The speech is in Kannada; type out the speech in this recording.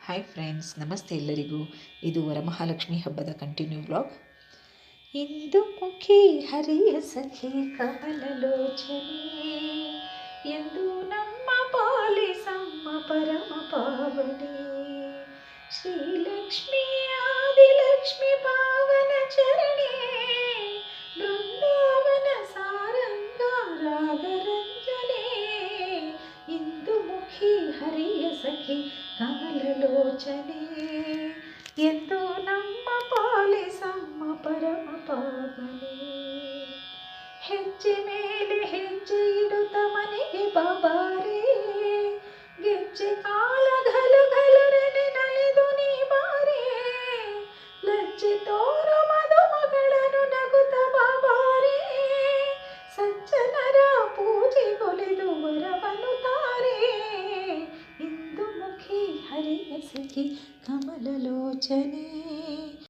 ಹಾಯ್ ಫ್ರೆಂಡ್ಸ್, ನಮಸ್ತೆ ಎಲ್ಲರಿಗೂ. ಇದು ವರಮಹಾಲಕ್ಷ್ಮಿ ಹಬ್ಬದ ಕಂಟಿನ್ಯೂ ವ್ಲಾಗ್. ಇಂದು ಮುಖಿ ಹರಿಯ ಸಖಿ ಕಮಲಲೋಚನೆ ಎಂದು ನಮ್ಮ ಪಾಲಿಸಮ್ಮ ಪರಮ ಪಾವನೆ. ಶ್ರೀಲಕ್ಷ್ಮಿ ಆದಿಲಕ್ಷ್ಮಿ ಪಾವನ ಚರಣೆ, ಬೃಂದಾವನ ಸಾರಂಗ ರಾಗರಂಜನೆ. ಇಂದು ಮುಖಿ ಹರಿಯ ಸಖಿ ಕಮಲಲೋಚನೆ ಎಂದು ನಮ್ಮ ಪಾಲಿಸಮ್ಮ ಪರಮ ಪಾವನೆ. ಹೆಜ್ಜೆ ಮೇಲೆ ಹೆಜ್ಜೆ ಇಡುತ್ತ ಮನೆಗೆ ಬಾಬಾರೆ, ಗೆಜ್ಜೆ ಕಾಲ ಘಲು ಘಲರನೆ ನಲಿದು ನೀ ಬಾರೆ. ಲಜ್ಜೆ ತೋರ ಮದುಮಗಳನ್ನು ನಗುತ್ತ ಬಾಬಾರೆ, ಸಜ್ಜನರ ಪೂಜೆಗೊಲಿದು ವರವನ್ನು ತಾರೆ. ಇಂದು ಮುಖಿ ಹರಿಯ ಸಖಿ ಕಮಲಲೋಚನೆ.